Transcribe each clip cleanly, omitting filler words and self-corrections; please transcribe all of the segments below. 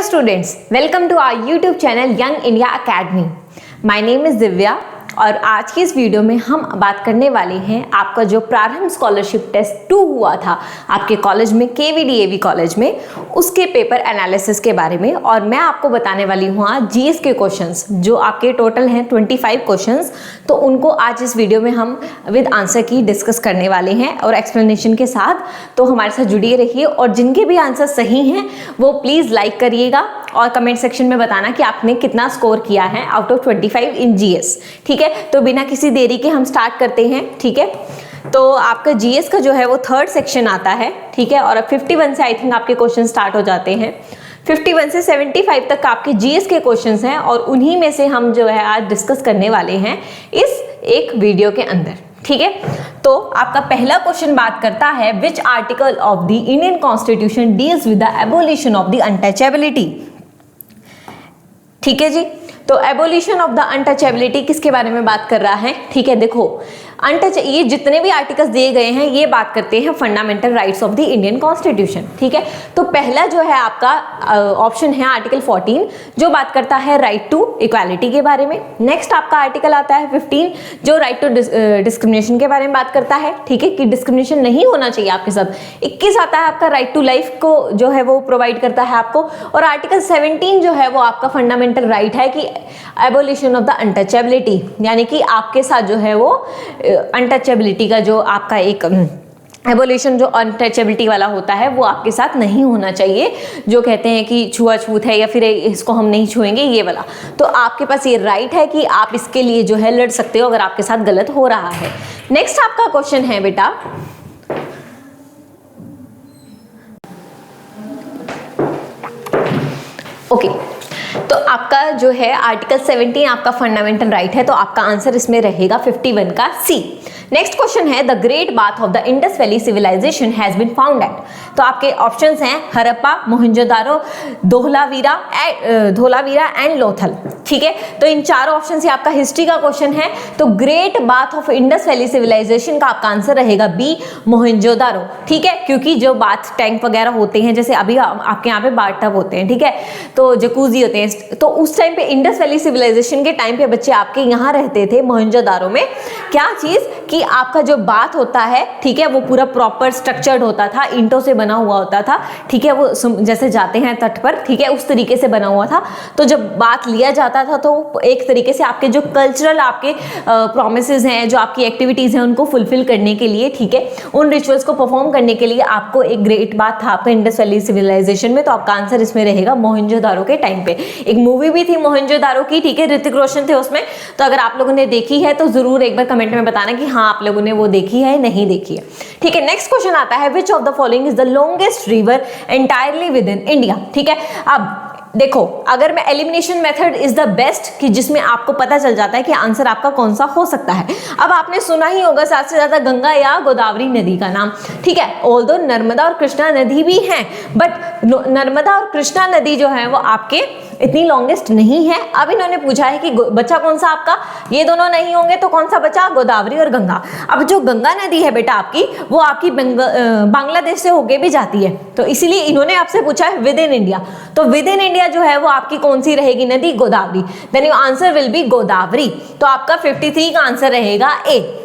students, welcome to our YouTube channel Young India Academy. My name is Divya और आज की इस video में हम बात करने वाले हैं आपका जो प्रारंभ स्कॉलरशिप टेस्ट 2 हुआ था आपके कॉलेज में, KVDAV कॉलेज में, उसके पेपर एनालिसिस के बारे में। और मैं आपको बताने वाली हूँ आज जीएस के क्वेश्चंस जो आपके टोटल हैं 25 क्वेश्चंस, तो उनको आज इस वीडियो में हम विद आंसर की डिस्कस करने वाले हैं और एक्सप्लेनेशन के साथ। तो हमारे साथ जुड़िए रहिए और जिनके भी आंसर सही हैं वो प्लीज़ लाइक करिएगा और कमेंट सेक्शन में बताना कि आपने कितना स्कोर किया है आउट ऑफ 25 इन जीएस। ठीक है, तो बिना किसी देरी के हम स्टार्ट करते हैं। ठीक है, तो आपका जीएस का जो है वो थर्ड सेक्शन आता है। ठीक है, और अब 51 से आई थिंक आपके क्वेश्चन स्टार्ट हो जाते हैं। 51 से 75 तक आपके जीएस के क्वेश्चंस हैं और उन्हीं में से हम जो है आज डिस्कस करने वाले हैं इस एक वीडियो के अंदर। ठीक है, तो आपका पहला क्वेश्चन बात करता है which article of the Indian constitution deals with the abolition of the untouchability. ठीक है जी, तो एबोलिशन ऑफ द अनटचेबिलिटी किसके बारे में बात कर रहा है? ठीक है, देखो ये जितने भी आर्टिकल्स दिए गए हैं ये बात करते हैं fundamental rights of the Indian constitution. ठीक है, तो पहला जो है आपका ऑप्शन है आर्टिकल 14 जो बात करता है राइट टू इक्वालिटी के बारे में। नेक्स्ट आपका आर्टिकल आता है 15 जो राइट टू डिस्क्रिमिनेशन के बारे में बात करता है। ठीक है, कि डिस्क्रिमिनेशन नहीं होना चाहिए आपके साथ। 21 आता है आपका राइट टू लाइफ को जो है वो प्रोवाइड करता है आपको। और आर्टिकल 17 जो है वो आपका फंडामेंटल राइट है कि एबोलिशन ऑफ द अनटचेबिलिटी, यानी कि आपके साथ जो है वो अनटचेबिलिटी का जो आपका एक एबोलिशन जो अनटचेबिलिटी वाला होता है वो आपके साथ नहीं होना चाहिए, जो कहते हैं कि छुआछूत है या फिर इसको हम नहीं छुएंगे ये वाला। तो आपके पास ये राइट है कि आप इसके लिए जो है लड़ सकते हो अगर आपके साथ गलत हो रहा है। नेक्स्ट आपका क्वेश्चन है बेटा, ओके, तो आपका जो है आर्टिकल 17 आपका फंडामेंटल राइट है, तो आपका आंसर इसमें रहेगा 51 का सी। नेक्स्ट क्वेश्चन है the great bath of the Indus valley civilisation has been found at. तो आपके ऑप्शंस हैं हड़प्पा, मोहनजोदारो, धोलावीरा एंड लोथल। ठीक है, तो इन चारों ऑप्शन से आपका हिस्ट्री का क्वेश्चन है, तो great bath of Indus valley civilisation का आपका आंसर रहेगा बी, मोहनजोदारो। ठीक है, क्योंकि जो बाथ टैंक वगैरह होते हैं, जैसे अभी आपके यहाँ पे बाथ टब होते हैं, ठीक है, तो जकूजी होते हैं, तो उस टाइम पे इंडस वैली सिविलाइजेशन के टाइम पे बच्चे आपके यहाँ रहते थे मोहनजोदारो में। क्या चीज कि आपका जो बाथ होता है, ठीक है, वो पूरा प्रॉपर स्ट्रक्चर्ड होता था, ईंटों से बना हुआ होता था। ठीक है, वो जैसे जाते हैं तट पर, ठीक है, उस तरीके से बना हुआ था। तो जब बाथ लिया जाता था तो एक तरीके से आपके जो कल्चरल आपके प्रोमिसेस हैं, जो आपकी एक्टिविटीज हैं, उनको फुलफिल करने के लिए, ठीक है, उन रिचुअल्स को परफॉर्म करने के लिए आपको एक ग्रेट बाथ था आपका इंडस वैली सिविलाइजेशन में। तो आपका आंसर इसमें रहेगा मोहनजोदारो के टाइम पे। एक मूवी भी थी मोहनजोदारो की, ठीक है, ऋतिक रोशन थे उसमें। तो अगर आप लोगों ने देखी है तो जरूर एक बार कमेंट में बताना कि हाँ आप लोगों ने वो देखी है नहीं देखी है। ठीक है, नेक्स्ट क्वेश्चन आता है विच of the following is the longest river entirely with in India. ठीक है, अब देखो अगर मैं elimination method is the best कि जिसमें आपको पता चल जाता है कि आंसर आपका कौन सा हो सकता है। अब आपने सुना ही होगा सात से ज्यादा गंगा या गोदावरी नदी का नाम। ठीक है, ऑल्दो नर्मदा और कृष्णा नदी भी हैं, बट नर्मदा और कृष्णा नदी जो है वो आपके इतनी लॉन्गेस्ट नहीं है। अब इन्होंने पूछा है कि बचा कौन सा आपका, ये दोनों नहीं होंगे तो कौन सा बचा, गोदावरी और गंगा। अब जो गंगा नदी है बेटा आपकी, वो आपकी बांग्लादेश से होके भी जाती है, तो इसीलिए इन्होंने आपसे पूछा है विद इन इंडिया। तो विद इन इंडिया जो है वो आपकी कौन सी रहेगी नदी, Godavari. Then your answer will be Godavari. तो आपका 53 का आंसर रहेगा ए।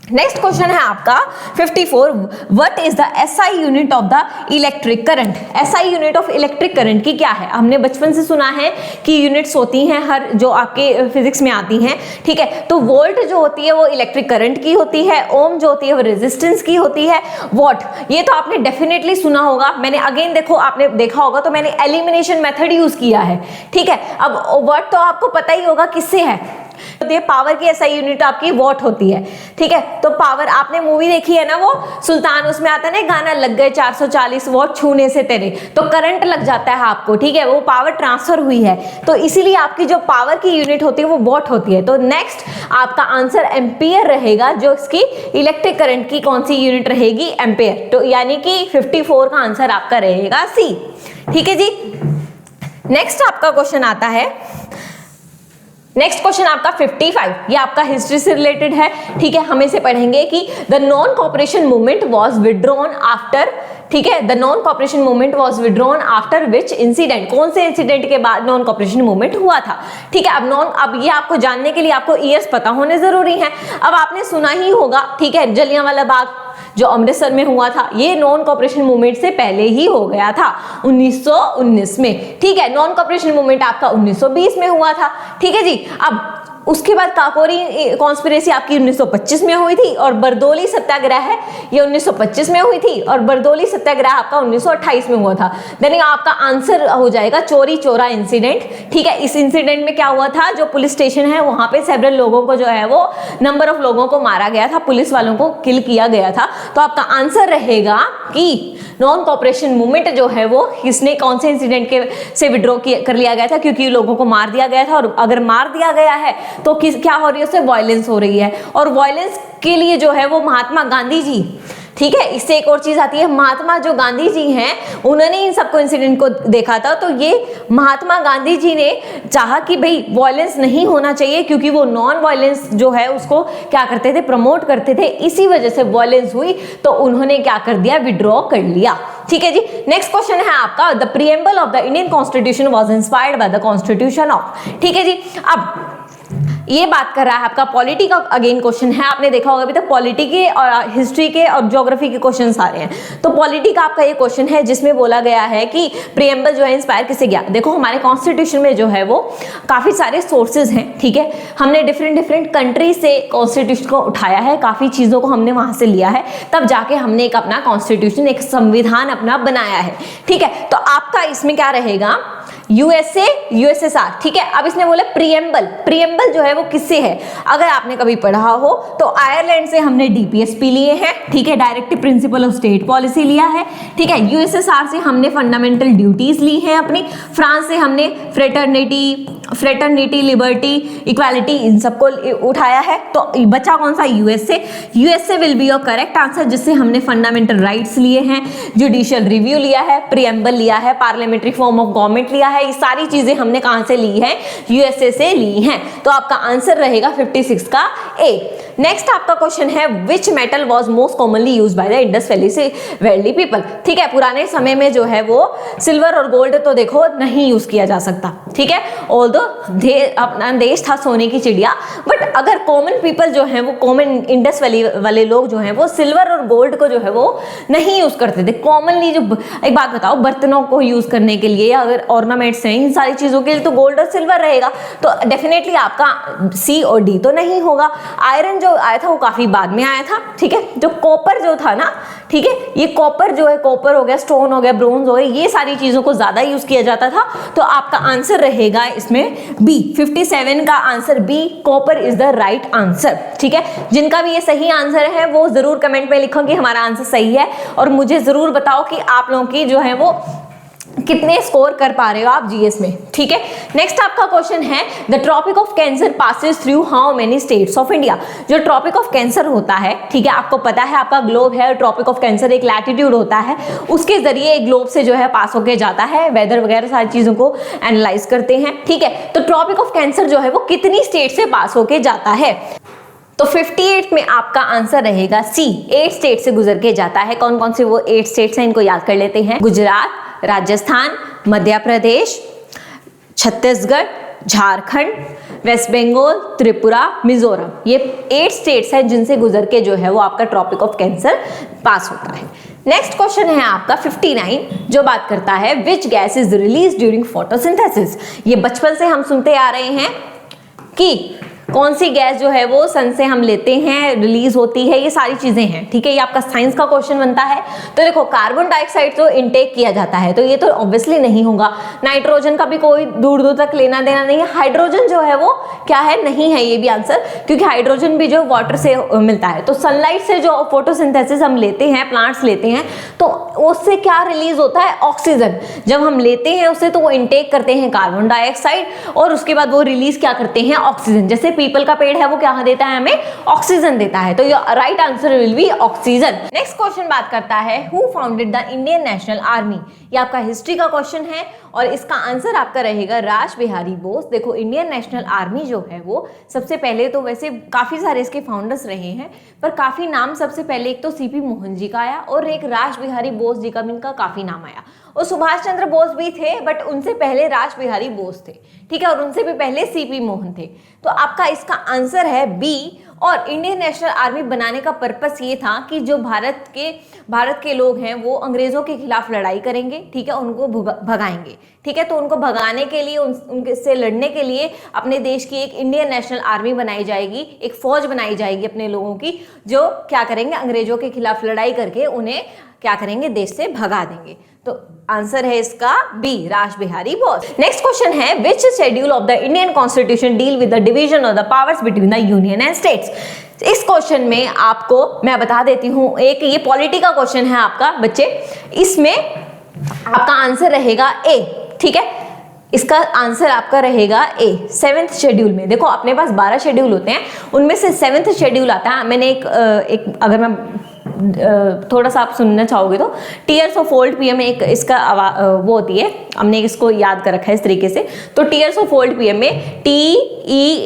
नेक्स्ट क्वेश्चन है आपका 54 what is the SI unit of the electric current. SI unit of electric current की क्या है? हमने बचपन से सुना है कि यूनिट्स होती हैं हर जो आपके फिजिक्स में आती हैं। ठीक है, तो वोल्ट जो होती है वो इलेक्ट्रिक करंट की होती है, ओम जो होती है वो रेजिस्टेंस की होती है, वॉट ये तो आपने डेफिनेटली सुना होगा। मैंने अगेन देखो आपने देखा होगा तो मैंने एलिमिनेशन मेथड यूज किया है। ठीक है, अब वॉट तो आपको पता ही होगा किससे है, तो ये पावर की एसआई यूनिट आपकी वॉट होती है। ठीक है, तो पावर आपने मूवी देखी है ना वो सुल्तान, उसमें आता है ना गाना लग गए 440 वॉट छूने से तेरे, तो करंट लग जाता है आपको। ठीक है, वो पावर ट्रांसफर हुई है, तो इसीलिए आपकी जो पावर की यूनिट होती है वो वॉट होती है। तो नेक्स्ट आपका आंसर एम्पियर रहेगा, जो इसकी इलेक्ट्रिक करंट की कौन सी यूनिट रहेगी, एम्पियर। तो यानी कि 54 का आंसर आपका रहेगा सी। ठीक है जी, नेक्स्ट आपका क्वेश्चन आता है, नेक्स्ट क्वेश्चन आपका 55, ये आपका हिस्ट्री से रिलेटेड है। ठीक है, हम इसे पढ़ेंगे कि the non cooperation movement was withdrawn after ठीक है। The non cooperation movement was withdrawn after which incident, कौन से इंसिडेंट के बाद नॉन कॉपरेशन मूवमेंट हुआ था, ठीक है। अब ये आपको जानने के लिए आपको ईयर्स पता होने जरूरी है। अब आपने सुना ही होगा, ठीक है, जलियांवाला बाग जो अमृतसर में हुआ था, ये नॉन कॉपरेशन मूवमेंट से पहले ही हो गया था 1919 में, ठीक है। नॉन कॉपरेशन मूवमेंट आपका 1920 में हुआ था, ठीक है जी। अब उसके बाद काकोरी कॉन्स्पिरेसी आपकी 1925 में हुई थी और बरदौली सत्याग्रह है ये 1925 में हुई थी और बरदौली सत्याग्रह आपका 1928 में हुआ था। यानी आपका आंसर हो जाएगा चोरी चोरा इंसिडेंट, ठीक है। इस इंसिडेंट में क्या हुआ था, जो पुलिस स्टेशन है वहां पे सेवरल लोगों को जो है वो नंबर ऑफ लोगों को मारा गया था, पुलिस वालों को किल किया गया था। तो आपका आंसर रहेगा कि नॉन कॉपरेशन मूवमेंट जो है वो इसने कौन से इंसिडेंट के से विड्रॉ कर लिया गया था, क्योंकि लोगों को मार दिया गया था। और अगर मार दिया गया है तो क्या हो रही है, उससे वायलेंस हो रही है और वायलेंस के लिए जो है वो महात्मा गांधी जी, ठीक है। इससे एक और चीज आती है, महात्मा जो गांधी जी हैं उन्होंने इन सबको इंसिडेंट को देखा था। तो ये महात्मा गांधी जी ने चाहा कि भाई वायलेंस नहीं होना चाहिए, क्योंकि वो नॉन वायलेंस जो है उसको क्या करते थे, प्रमोट करते थे। इसी वजह से वायलेंस हुई तो उन्होंने क्या कर दिया, विड्रॉ कर लिया, ठीक है जी। नेक्स्ट क्वेश्चन है आपका, the preamble of the Indian constitution was inspired by the constitution of, ठीक है जी। अब ये बात कर रहा है आपका पॉलिटी का अगेन क्वेश्चन है। आपने देखा होगा अभी तक पॉलिटी के और हिस्ट्री के और ज्योग्राफी के क्वेश्चन सारे हैं। तो पॉलिटी का आपका ये क्वेश्चन है जिसमें बोला गया है कि प्रीएम्बल जो है इंस्पायर किससे किया। देखो हमारे कॉन्स्टिट्यूशन में जो है वो काफी सारे सोर्सेज हैं, ठीक है। हमने डिफरेंट कंट्री से कॉन्स्टिट्यूशन को उठाया है, काफी चीजों को हमने वहां से लिया है, तब जाके हमने एक अपना कॉन्स्टिट्यूशन, एक संविधान अपना बनाया है, ठीक है। तो आपका इसमें क्या रहेगा, यूएसए यूएसएसआर, ठीक है। अब इसने बोला प्रीएम्बल जो है वो किससे है, अगर आपने कभी पढ़ा हो तो आयरलैंड से हमने डीपीएसपी लिए हैं, ठीक है, directive principle of state policy लिया है, ठीक है। यूएसएसआर से हमने फंडामेंटल ड्यूटीज ली हैं अपनी, फ्रांस से हमने फ्रेटर्निटी, लिबर्टी, इक्वालिटी, इन सबको उठाया है। तो बचा कौन सा, USA will be your correct answer, जिससे हमने फंडामेंटल राइट्स लिए हैं, जुडिशियल रिव्यू लिया है, प्रीएम्बल लिया है, पार्लियामेंट्री फॉर्म ऑफ गवर्नमेंट लिया है। ये सारी चीजें हमने कहां से ली है, यूएसए से ली हैं। तो आपका आंसर रहेगा 56 का ए। नेक्स्ट आपका क्वेश्चन है, which metal was most commonly use by the Indus valley people, ठीक है। पुराने समय में जो है वो सिल्वर और गोल्ड तो देखो नहीं यूज किया जा सकता, ठीक है, ऑल्दो अपना देश था सोने की चिड़िया, बट अगर कॉमन पीपल जो है वो कॉमन इंडस वैली वाले लोग जो है वो सिल्वर और गोल्ड को जो है वो नहीं यूज करते थे कॉमनली। जो एक बात बताओ, बर्तनों को यूज करने के लिए, अगर ऑर्नामेंट्स हैं, इन सारी चीजों के लिए तो गोल्ड और सिल्वर रहेगा। तो डेफिनेटली आपका सी और डी तो नहीं होगा। आयरन जो आया था वो काफी बाद में आया था, ठीक है। जो कॉपर जो था ना, ठीक है, ये कॉपर जो है, कॉपर हो गया, स्टोन हो गया, ब्रोंज हो गया, ये सारी चीजों को ज्यादा यूज किया जाता था। तो आपका आंसर रहेगा इसमें बी, 57 का answer B, copper is the right answer, ठीक है। जिनका भी ये सही आंसर है वो जरूर कमेंट में लिखो कि हमारा आंसर सही है, और मुझे जरूर बताओ कि आप लोगों की जो है वो कितने स्कोर कर पा रहे हो आप जीएस में, ठीक है। नेक्स्ट आपका क्वेश्चन है, the tropic of cancer passes through how many states of India. जो ट्रॉपिक ऑफ कैंसर होता है, ठीक है, आपको पता है आपका ग्लोब है, ट्रॉपिक ऑफ कैंसर एक लैटिट्यूड होता है, उसके जरिए ग्लोब से जो है पास होके जाता है, वेदर वगैरह सारी चीजों को एनालाइज करते हैं, ठीक है। तो ट्रॉपिक ऑफ कैंसर जो है वो कितनी स्टेट से पास होके जाता है, तो 58 में आपका आंसर रहेगा सी, 8 स्टेट से गुजर के जाता है। कौन कौन से वो 8 स्टेट्स हैं, इनको याद कर लेते हैं। गुजरात, राजस्थान, मध्य प्रदेश, छत्तीसगढ़, झारखंड, वेस्ट बंगाल, त्रिपुरा, मिजोरम, ये 8 स्टेट्स हैं जिनसे गुजर के जो है वो आपका ट्रॉपिक ऑफ कैंसर पास होता है। नेक्स्ट क्वेश्चन है आपका 59, जो बात करता है which gas is release during photosynthesis. ये बचपन से हम सुनते आ रहे हैं कि कौन सी गैस जो है वो सन से हम लेते हैं, रिलीज होती है, ये सारी चीजें हैं, ठीक है। ये आपका साइंस का क्वेश्चन बनता है। तो देखो कार्बन डाइऑक्साइड तो इनटेक किया जाता है, तो ये तो ऑब्वियसली नहीं होगा। नाइट्रोजन का भी कोई दूर दूर तक लेना देना नहीं है। हाइड्रोजन जो है वो क्या है, नहीं है ये भी आंसर, क्योंकि हाइड्रोजन भी जो वाटर से मिलता है। तो सनलाइट से जो फोटोसिंथेसिस हम लेते हैं, प्लांट्स लेते हैं, तो उससे क्या रिलीज होता है, ऑक्सीजन। जब हम लेते हैं उससे तो वो इनटेक करते हैं कार्बन डाइऑक्साइड, और उसके बाद वो रिलीज क्या करते हैं, ऑक्सीजन। जैसे पीपल का पेड़ है वो क्या देता है, हमें ऑक्सीजन देता है। तो your right answer will B oxygen. Next question बात करता है, who founded the Indian national army. ये आपका हिस्ट्री का क्वेश्चन है, और इसका आंसर आपका रहेगा रास बिहारी बोस। देखो इंडियन नेशनल आर्मी जो है वो सबसे पहले तो वैसे काफ़ी सारे इसके फाउंडर्स रहे हैं, पर काफ़ी नाम सबसे पहले एक तो सीपी मोहन जी का आया और एक रास बिहारी बोस जी का भी इनका काफ़ी नाम आया। और सुभाष चंद्र बोस भी थे, बट उनसे पहले रास बिहारी बोस थे, ठीक है, और उनसे भी पहले सीपी मोहन थे। तो आपका इसका आंसर है बी। और इंडियन नेशनल आर्मी बनाने का पर्पस ये था कि जो भारत के लोग हैं वो अंग्रेजों के खिलाफ लड़ाई करेंगे, ठीक है, उनको भगाएंगे, ठीक है। तो उनको भगाने के लिए, उनके से लड़ने के लिए अपने देश की एक इंडियन नेशनल आर्मी बनाई जाएगी, एक फौज बनाई जाएगी अपने लोगों की, जो क्या करेंगे, अंग्रेजों के खिलाफ लड़ाई करके उन्हें क्या करेंगे, देश से भगा देंगे। तो आंसर है इसका बी, रास बिहारी बोस। नेक्स्ट क्वेश्चन है which schedule of the Indian constitution deal with the division of the powers between the union and states. इस क्वेश्चन में आपको मैं बता देती हूं, एक ये पॉलिटी का क्वेश्चन है आपका बच्चे, इसमें आपका आंसर रहेगा ए, ठीक है, इसका आंसर आपका रहेगा ए, 7th शेड्यूल में। देखो अपने पास 12 शेड्यूल होते हैं, उनमें से 7th शेड्यूल आता है। मैंने एक अगर मैं थोड़ा सा आप सुनना चाहोगे तो टीयर्स ऑफ ओल्ड पीएम में एक इसका वो होती है, हमने इसको याद कर रखा है इस तरीके से। तो टीयर्स ऑफ ओल्ड पीएम में TEARSOF,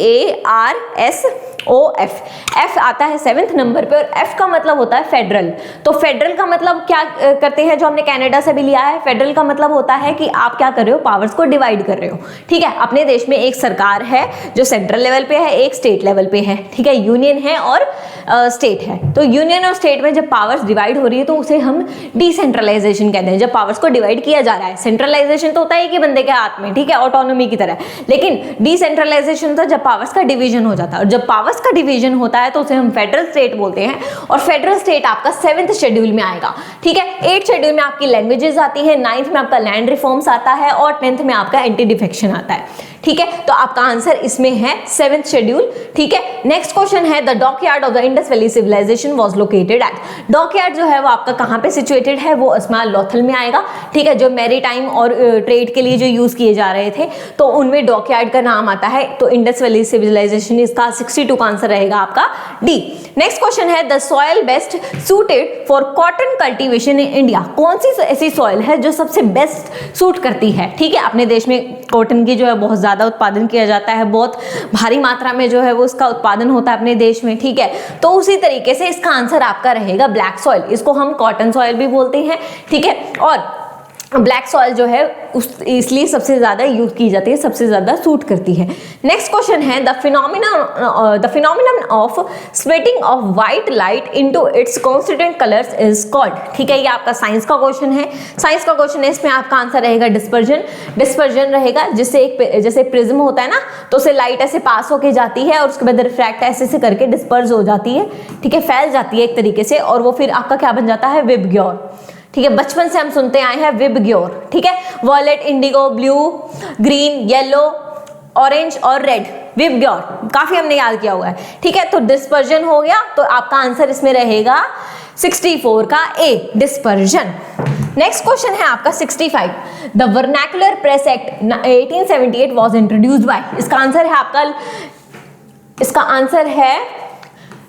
एफ आता है 7th नंबर पे, और एफ का मतलब होता है फेडरल। तो फेडरल का मतलब क्या करते हैं, जो हमने कनाडा से भी लिया है, फेडरल का मतलब होता है कि आप क्या कर रहे हो, पावर्स को डिवाइड कर रहे हो, ठीक है। अपने देश में एक सरकार है जो सेंट्रल लेवल पे है, एक स्टेट लेवल पे है, ठीक है, यूनियन है और स्टेट है। तो यूनियन और स्टेट में जब पावर्स डिवाइड हो रही है तो उसे हम डिसेंट्रलाइजेशन कहते हैं, जब पावर्स को डिवाइड किया जा रहा है। सेंट्रलाइजेशन तो होता है कि बंदे के हाथ में, ठीक है, ऑटोनॉमी की तरह, लेकिन डिसेंट्रलाइजेशन तो जब पावर्स का डिवीजन हो जाता है, और जब पावर्स का डिवीजन होता है तो उसे हम फेडरल स्टेट बोलते हैं। और फेडरल स्टेट आपका 7th शेड्यूल में आएगा, ठीक है। 8th शेड्यूल में आपकी लैंग्वेजेस आती है, 9th में आपका लैंड रिफॉर्म्स आता है, और 10th में आपका एंटी डिफेक्शन आता है, ठीक है। तो आपका आंसर इसमें है 7th शेड्यूल, ठीक है। नेक्स्ट क्वेश्चन है the dockyard of the Indus valley civilisation was located at. Dockyard जो है वो आपका कहां पे सिचुएटेड है, वो अस्माल लोथल में आएगा, ठीक है, जो मैरीटाइम और ट्रेड के लिए जो यूज किए जा रहे थे, तो उनमें डॉकयार्ड का नाम आता है। तो इंडस वैली सिविलाइजेशन, इसका 62 का आंसर रहेगा आपका डी। नेक्स्ट क्वेश्चन है the soil best suited for cotton cultivation in India. कौन सी ऐसी सॉइल है जो सबसे बेस्ट सूट करती है, ठीक है। अपने देश में कॉटन की जो है बहुत ज्यादा उत्पादन किया जाता है, बहुत भारी मात्रा में जो है वो उसका उत्पादन होता है अपने देश में, ठीक है। तो उसी तरीके से इसका आंसर आपका रहेगा ब्लैक सॉइल, इसको हम कॉटन सॉइल भी बोलते हैं, ठीक है। और ब्लैक सॉइल जो है इसलिए सबसे ज्यादा यूज की जाती है, सबसे ज्यादा सूट करती है। नेक्स्ट क्वेश्चन है the phenomenon of splitting of white light into its constituent colours is called, ठीक है। ये आपका साइंस का क्वेश्चन है, साइंस का क्वेश्चन है, इसमें आपका आंसर रहेगा डिस्पर्जन। डिस्पर्जन रहेगा जिससे एक जैसे प्रिज्म होता है ना, तो उसे लाइट ऐसे पास होके जाती है और उसके बाद रिफ्रैक्ट ऐसे करके डिस्पर्ज हो जाती है, ठीक है, फैल जाती है एक तरीके से, और वो फिर आपका क्या बन जाता है, विबग्योर, ठीक है। बचपन से हम सुनते आए हैं विबग्योर, ठीक है। Violet, indigo, blue, green, yellow, orange और रेड, विबग्योर काफी हमने याद किया हुआ है, ठीक है। तो डिस्पर्जन हो गया, तो आपका आंसर इसमें रहेगा 64 का ए, डिस्पर्जन। नेक्स्ट क्वेश्चन है आपका 65 the vernacular press act 1878 was introduced by. इसका आंसर है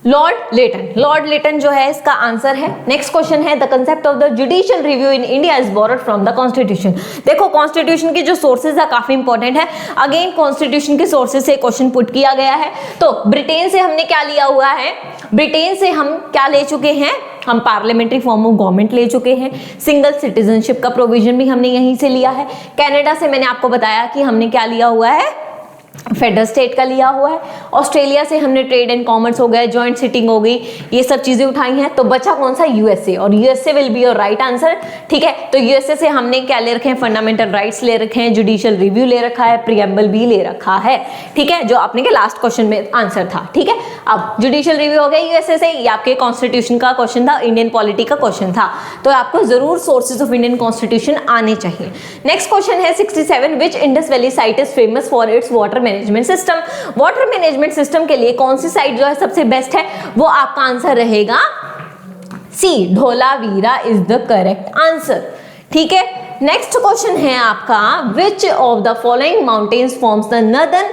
लॉर्ड लेटन। लॉर्ड लेटन जो है इसका आंसर है। नेक्स्ट क्वेश्चन है the concept of the judicial review in India is borrowed from the constitution. देखो कॉन्स्टिट्यूशन की जो सोर्सेज है काफी इंपॉर्टेंट है, अगेन कॉन्स्टिट्यूशन के सोर्सेज से क्वेश्चन पुट किया गया है। तो ब्रिटेन से हमने क्या लिया हुआ है, ब्रिटेन से हम क्या ले चुके हैं, हम पार्लियामेंट्री फॉर्म ऑफ गवर्नमेंट ले चुके हैं, सिंगल सिटीजनशिप का प्रोविजन भी हमने यहीं से लिया है। कनाडा से मैंने आपको बताया कि हमने क्या लिया हुआ है, फेडरल स्टेट का लिया हुआ है। ऑस्ट्रेलिया से हमने ट्रेड एंड कॉमर्स हो गए, जॉइंट सिटिंग हो गई, ये सब चीजें उठाई हैं। तो बचा कौन सा, यूएसए, और USA will be your right answer, ठीक है। तो यूएसए से हमने क्या ले रखे हैं, फंडामेंटल राइट्स ले रखे हैं, जुडिशियल रिव्यू ले रखा है, प्रीएम्बल भी ले रखा है, ठीक है, जो आपने के लास्ट क्वेश्चन में आंसर था, ठीक है। अब जुडिशियल रिव्यू हो गया यूएसए से, ये आपके कॉन्स्टिट्यूशन का क्वेश्चन था, इंडियन पॉलिटी का क्वेश्चन था, तो आपको जरूर सोर्सेज ऑफ इंडियन कॉन्स्टिट्यूशन आने चाहिए। नेक्स्ट क्वेश्चन है 67 which Indus valley site is famous for its water management system. Water management system के लिए कौन सी साइट जो है सबसे बेस्ट है, वो आपका आंसर रहेगा C, Dholavira is the correct answer, ठीक है। नेक्स्ट क्वेश्चन है आपका which of the following mountains forms the northern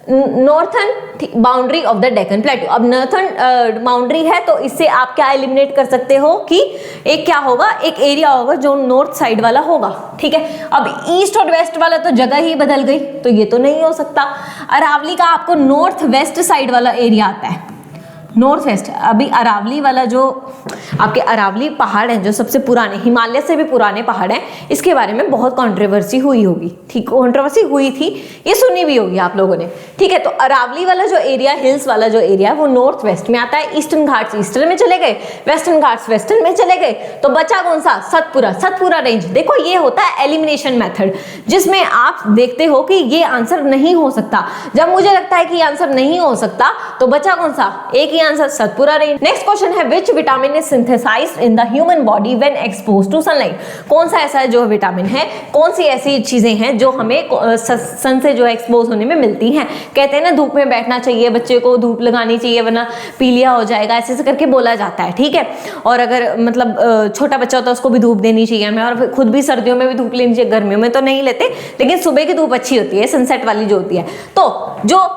northern boundary of the Deccan plateau. अब नॉर्थन बाउंड्री है तो इससे आप क्या एलिमिनेट कर सकते हो कि एक क्या होगा, एक एरिया होगा जो नॉर्थ साइड वाला होगा, ठीक है। अब ईस्ट और वेस्ट वाला तो जगह ही बदल गई, तो ये तो नहीं हो सकता। अरावली का आपको नॉर्थ वेस्ट साइड वाला एरिया आता है, नॉर्थ वेस्ट। अभी अरावली वाला जो आपके अरावली पहाड़ हैं, जो सबसे पुराने, हिमालय से भी पुराने पहाड़ हैं, इसके बारे में बहुत कंट्रोवर्सी हुई होगी, ठीक, कंट्रोवर्सी हुई थी, ये सुनी भी होगी आप लोगों ने, ठीक है। तो अरावली वाला जो एरिया, हिल्स वाला जो एरिया है, वो नॉर्थ वेस्ट में आता है। ईस्टर्न घाट्स ईस्टर्न में चले गए, वेस्टर्न घाट्स वेस्टर्न में चले गए, तो बचा कौन सा, सतपुरा, सतपुरा रेंज। देखो ये होता है एलिमिनेशन मेथड, जिसमें आप देखते हो कि ये आंसर नहीं हो सकता। जब मुझे लगता है कि ये आंसर नहीं हो सकता, तो बचा कौन सा, एक ही answer, Satpura range. Next question है which vitamin is synthesised in the human body when exposed to sunlight. कौन सा ऐसा जो विटामिन है, कौन सी ऐसी चीजें हैं जो हमें सन से जो एक्सपोज होने में मिलती हैं। कहते हैं ना धूप में बैठना चाहिए, बच्चे को धूप लगानी चाहिए वरना पीलिया हो जाएगा, ऐसे ऐसे करके बोला जाता है, ठीक है। और अगर मतलब छोटा बच्चा होता है उसको भी धूप देनी चाहिए हमें, और खुद भी सर्दियों में भी धूप लेनी चाहिए, गर्मियों में तो नहीं लेते, लेकिन सुबह की धूप अच्छी होती है, सनसेट वाली जो होती है। तो जो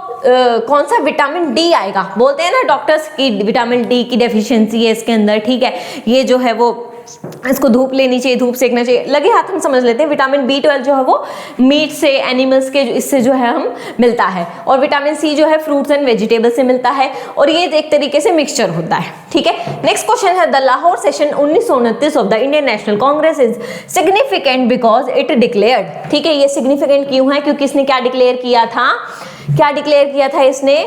कौन सा विटामिन डी आएगा, बोलते हैं ना डॉक्टर्स की विटामिन डी की डेफिशिएंसी है इसके अंदर, ठीक है। ये जो है वो इसको धूप लेनी चाहिए, धूप सेकना चाहिए, लगे हाथ हम समझ लेते हैं। विटामिन B12 जो है वो मीट से, एनिमल्स के इससे जो है हम मिलता है, और विटामिन सी जो है फ्रूट्स एंड वेजिटेबल से मिलता है, और ये एक तरीके से मिक्सचर होता है, ठीक है। नेक्स्ट क्वेश्चन है the Lahore session 1929 of the Indian national Congress is significant because it declared, ठीक है। ये सिग्निफिकेंट क्यों है, क्योंकि इसने क्या डिक्लेयर किया था, क्या डिक्लेयर किया था इसने,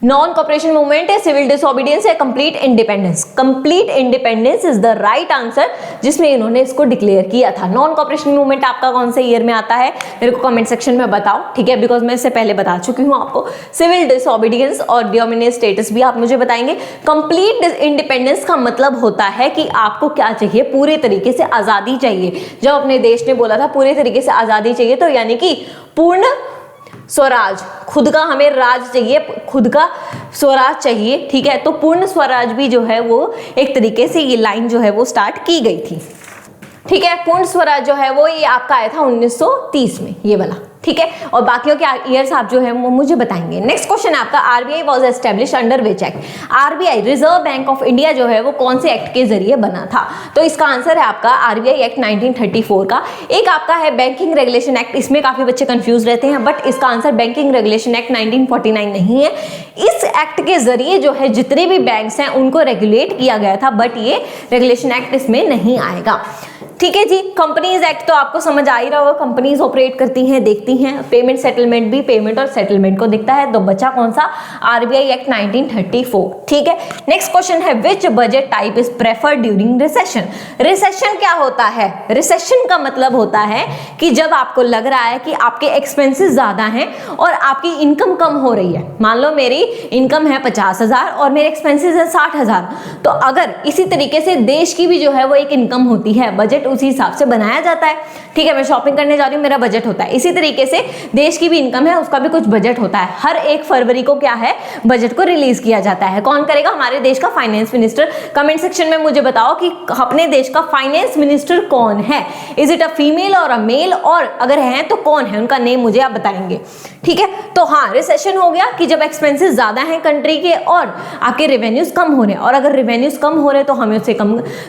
नॉन कॉपरेशन मूवमेंट है, सिविल डिसोबीडियंस है, complete independence. Complete independence is the right answer, जिसमें इन्होंने इसको डिक्लेयर किया था। नॉन कॉपरेशन मूवमेंट आपका कौन से ईयर में आता है, मेरे को कमेंट सेक्शन में बताओ, ठीक है, बिकॉज मैं इससे पहले बता चुकी हूँ आपको। सिविल डिसोबीडियंस और डोमिनेंस स्टेटस भी आप मुझे बताएंगे। कंप्लीट इंडिपेंडेंस का मतलब होता है कि आपको क्या चाहिए, पूरे तरीके से आजादी चाहिए। जब अपने देश ने बोला था पूरे तरीके से आजादी चाहिए, तो यानी कि पूर्ण स्वराज, खुद का हमें राज चाहिए, खुद का स्वराज चाहिए, ठीक है। तो पूर्ण स्वराज भी जो है वो एक तरीके से ये लाइन जो है वो स्टार्ट की गई थी, ठीक है। पूर्ण स्वराज जो है वो ये आपका आया था 1930 में, ये वाला, ठीक है। और बाकियों के ईयर्स आप जो है वो मुझे बताएंगे। नेक्स्ट क्वेश्चन है आपका RBI was established under which act. RBI reserve bank of India जो है वो कौन से एक्ट के जरिए बना था, तो इसका आंसर है आपका आरबीआई एक्ट 1934 का। एक आपका है बैंकिंग रेगुलेशन एक्ट, इसमें काफी बच्चे कंफ्यूज रहते हैं, बट इसका आंसर बैंकिंग रेगुलेशन एक्ट 1949 नहीं है। इस एक्ट के जरिए जो है जितने भी बैंक्स हैं उनको रेगुलेट किया गया था, बट ये रेगुलेशन एक्ट इसमें नहीं आएगा, ठीक है जी। कंपनीज एक्ट तो आपको समझ आ ही रहा होगा, कंपनीज ऑपरेट करती हैं, देखती हैं, पेमेंट सेटलमेंट भी पेमेंट और सेटलमेंट को दिखता है। तो बचा कौन सा, आरबीआई एक्ट 1934, ठीक है। नेक्स्ट क्वेश्चन है which budget type is preferred during recession. Recession क्या होता है, रिसेशन का मतलब होता है कि जब आपको लग रहा है कि आपके एक्सपेंसेस ज्यादा हैं और आपकी इनकम कम हो रही है। मान लो मेरी इनकम है 50,000 और मेरे एक्सपेंसेस है 60,000, तो अगर इसी तरीके से देश की भी जो है वो एक इनकम होती है, बजट उसी हिसाब से बनाया जाता है, ठीक है। मैं शॉपिंग करने जा रही हूँ, मेरा बजट होता है, इसी तरीके से देश की भी इनकम है, उसका भी कुछ बजट होता है। हर 1 फरवरी को क्या है, बजट को रिलीज किया जाता है। कौन करेगा, हमारे देश का फाइनेंस मिनिस्टर। कमेंट सेक्शन में मुझे बताओ कि अपने देश का फाइनेंस मिनिस्टर कौन है, इज इट अ फीमेल और अ मेल, और अगर है तो कौन है, उनका नेम मुझे आप बताएंगे, ठीक है। तो हाँ, रिसेशन हो गया कि जब एक्सपेंसेस ज्यादा हैं कंट्री के और आपके रेवेन्यूज कम हो रहे हैं, और अगर रेवेन्यूज कम हो रहे हैं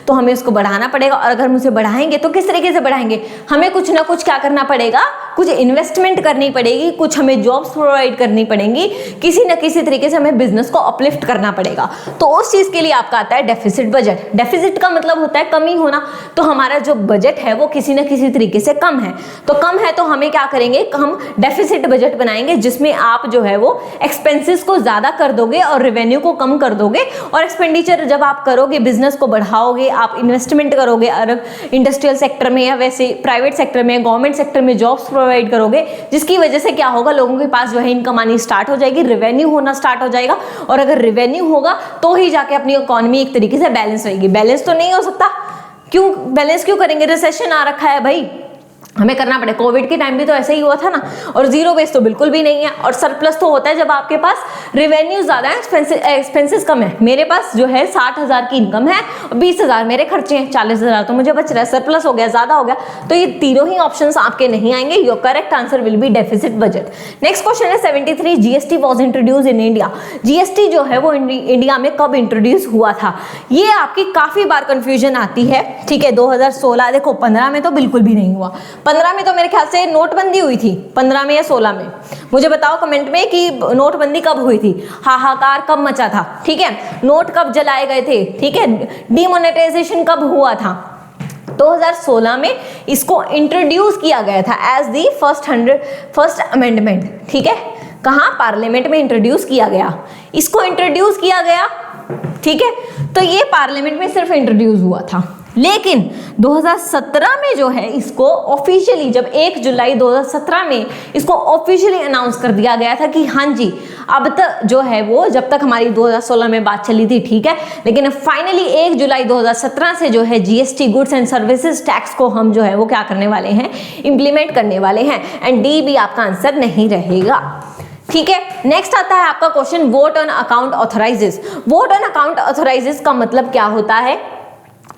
तो हमें उसको बढ़ाना पड़ेगा, और अगर मुझे बढ़ाएंगे तो किस तरीके से बढ़ाएंगे, हमें कुछ ना कुछ क्या करना पड़ेगा, कुछ इन्वेस्टमेंट करनी पड़ेगी, कुछ हमें जॉब्स प्रोवाइड करनी पड़ेंगी, किसी न किसी तरीके से हमें बिजनेस को अपलिफ्ट करना पड़ेगा। तो उस चीज के लिए आपका आता है डेफिसिट बजट। डेफिसिट का मतलब होता है कमी होना, तो हमारा जो बजट है वो किसी न किसी तरीके से कम है, तो कम है तो हमें क्या करेंगे, हम डेफिसिट बजट बनाएंगे, जिसमें आप जो है वो एक्सपेंसेस को ज्यादा कर दोगे और रेवेन्यू को कम कर दोगे, और एक्सपेंडिचर जब आप करोगे, बिजनेस को बढ़ाओगे, आप इन्वेस्टमेंट करोगे, और इंडस्ट्रियल सेक्टर में या वैसे प्राइवेट सेक्टर में, गवर्नमेंट सेक्टर में जॉब्स प्रोवाइड करोगे, जिसकी वजह से क्या होगा, लोगों के पास जो है इनकम आनी स्टार्ट हो जाएगी, रेवेन्यू होना स्टार्ट हो जाएगा, और अगर रेवेन्यू होगा तो ही जाके अपनी इकोनॉमी एक तरीके से बैलेंस रहेगी। बैलेंस तो नहीं हो सकता, क्यों बैलेंस क्यों करेंगे, रिसेशन आ रखा है भाई, हमें करना पड़े। कोविड के टाइम भी तो ऐसे ही हुआ था ना। और जीरो बेस तो बिल्कुल भी नहीं है। और सरप्लस तो होता है जब आपके पास रेवेन्यू ज्यादा है, एक्सपेंसेस कम है। मेरे पास जो है 60,000 की इनकम है और 20,000 मेरे खर्चे हैं, 40,000 तो मुझे बच रहा है, सरप्लस हो गया, ज्यादा हो गया। तो ये तीनों ही ऑप्शंस आपके नहीं आएंगे। Your correct answer will B deficit budget. Next question है 73, GST was introduce in India. GST जो है वो इंडिया में कब इंट्रोड्यूस हुआ था? ये आपकी काफी बार कंफ्यूजन आती है, ठीक है। 2016, देखो 15 में तो बिल्कुल भी नहीं हुआ। 15 में तो मेरे ख्याल से नोटबंदी हुई थी, 15 में या 16 में। मुझे बताओ कमेंट में कि नोटबंदी कब हुई थी, हाहाकार कब मचा था, ठीक है। नोट कब जलाए गए थे, ठीक है। डीमोनेटाइजेशन कब हुआ था? 2016 में इसको इंट्रोड्यूस किया गया था एज दी फर्स्ट अमेंडमेंट, ठीक है। कहां? पार्लियामेंट में इंट्रोड्यूस किया गया, इसको इंट्रोड्यूस किया गया, ठीक है। तो ये पार्लियामेंट में सिर्फ इंट्रोड्यूस हुआ था। लेकिन 2017 में जो है इसको ऑफिशियली, जब 1 जुलाई 2017 में इसको ऑफिशियली अनाउंस कर दिया गया था कि हाँ जी अब तक जो है वो, जब तक हमारी 2016 में बात चली थी, ठीक है, लेकिन फाइनली 1 जुलाई 2017 से जो है GST goods and services tax को हम जो है वो क्या करने वाले हैं, इंप्लीमेंट करने वाले हैं। एंड डी भी आपका आंसर नहीं रहेगा, ठीक है। नेक्स्ट आता है आपका question, vote on account authorises. Vote on account authorises का मतलब क्या होता है?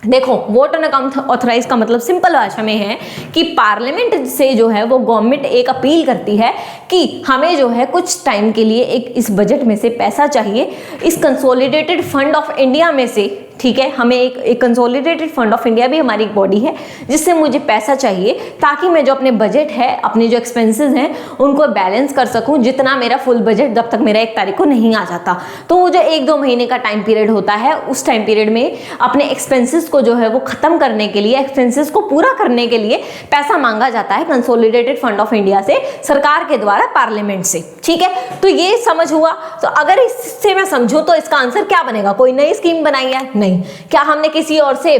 देखो, वोट ऑन अकाउंट ऑथराइज का मतलब सिंपल भाषा में है कि पार्लियामेंट से जो है वो गवर्नमेंट एक अपील करती है कि हमें जो है कुछ टाइम के लिए एक इस बजट में से पैसा चाहिए, इस कंसोलिडेटेड फंड ऑफ इंडिया में से, ठीक है। हमें एक कंसोलिडेटेड फंड ऑफ इंडिया भी हमारी एक बॉडी है जिससे मुझे पैसा चाहिए ताकि मैं जो अपने बजट है, अपने जो एक्सपेंसेस हैं उनको बैलेंस कर सकूं, जितना मेरा फुल बजट जब तक मेरा 1 तारीख को नहीं आ जाता। तो वो जो 1-2 महीने का टाइम पीरियड होता है, उस टाइम पीरियड में अपने एक्सपेंसेस को जो है वो खत्म करने के लिए, एक्सपेंसेस को पूरा करने के लिए पैसा मांगा जाता है कंसोलिडेटेड फंड ऑफ इंडिया से, सरकार के द्वारा, पार्लियामेंट से, ठीक है। तो ये समझ हुआ। तो अगर इससे मैं समझूं तो इसका आंसर क्या बनेगा? कोई नई स्कीम बनाई है? नहीं। क्या हमने किसी और से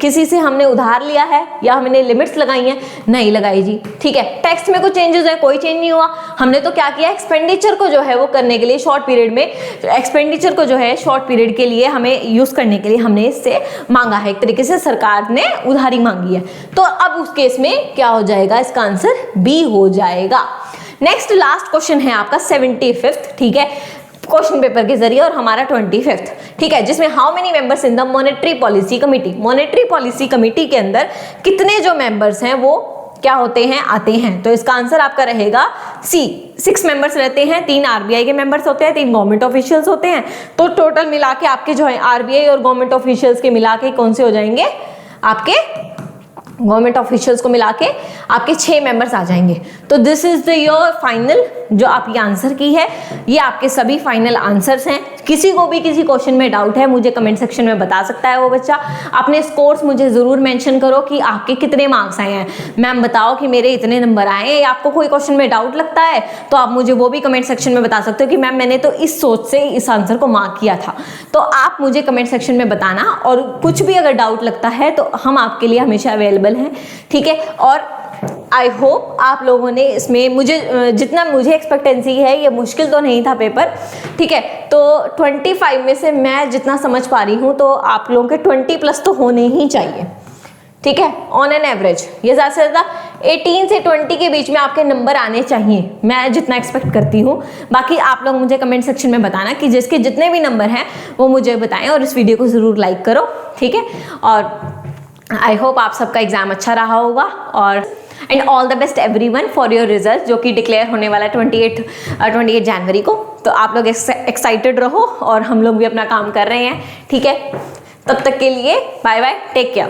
किसी से हमने उधार लिया है या हमने लिमिट्स लगाई हैं? नहीं लगाई जी, ठीक है। टैक्स में कुछ चेंजेस है? कोई चेंज नहीं हुआ। हमने तो क्या किया, एक्सपेंडिचर को जो है वो करने के लिए शॉर्ट पीरियड में, एक्सपेंडिचर को जो है शॉर्ट पीरियड के लिए हमें यूज करने के लिए हमने इससे मांगा है, एक तरीके से सरकार ने उधारी मांगी है। तो अब उस केस में क्या हो जाएगा? इसका आंसर बी हो जाएगा। नेक्स्ट लास्ट क्वेश्चन है आपका 75th, ठीक है, क्वेश्चन पेपर के जरिए, और हमारा 25th, ठीक है, जिसमें how many members in the monetary policy committee. Monetary policy committee के अंदर कितने जो मेंबर्स हैं वो क्या होते हैं, आते हैं? तो इसका आंसर आपका रहेगा सी, 6 मेंबर्स रहते हैं। 3 आरबीआई के मेंबर्स होते हैं, 3 गवर्नमेंट ऑफिशियल्स होते हैं। तो टोटल मिला के आपके जो है आरबीआई और गवर्नमेंट ऑफिशियल्स के मिला के कौन से हो जाएंगे? आपके गवर्नमेंट ऑफिशियल्स को मिला के आपके 6 मेंबर्स आ जाएंगे। तो this is the your final, जो आप ये आंसर की है, ये आपके सभी फाइनल आंसर्स हैं। किसी को भी किसी क्वेश्चन में डाउट है, मुझे कमेंट सेक्शन में बता सकता है वो बच्चा। अपने स्कोर्स मुझे जरूर मेंशन करो कि आपके कितने मार्क्स आए हैं। मैम बताओ कि मेरे इतने नंबर आए हैं, या आपको कोई क्वेश्चन में डाउट लगता है तो आप मुझे वो भी कमेंट सेक्शन में बता सकते हो कि मैम मैंने तो इस सोच से इस आंसर को मार्क किया था। तो आप मुझे कमेंट सेक्शन में बताना, और कुछ भी अगर डाउट लगता है तो हम आपके लिए हमेशा अवेलेबल हैं, ठीक है। और आई होप आप लोगों ने इसमें जितना मुझे एक्सपेक्टेंसी है, ये मुश्किल तो नहीं था पेपर, ठीक है। तो 25 में से मैं जितना समझ पा रही हूँ तो आप लोगों के 20+ तो होने ही चाहिए, ठीक है, ऑन एन एवरेज। ये ज़्यादा से ज़्यादा 18 से 20 के बीच में आपके नंबर आने चाहिए, मैं जितना एक्सपेक्ट करती हूँ। बाकी आप लोग मुझे कमेंट सेक्शन में बताना कि जिसके जितने भी नंबर हैं वो मुझे बताएं, और इस वीडियो को ज़रूर लाइक करो, ठीक है। और आई होप आप सबका एग्जाम अच्छा रहा होगा, और and all the best everyone for your result, जो कि डिक्लेयर होने वाला है 28 जनवरी को। तो आप लोग एक्साइटेड रहो, और हम लोग भी अपना काम कर रहे हैं, ठीक है। तब तक के लिए बाय बाय, टेक केयर।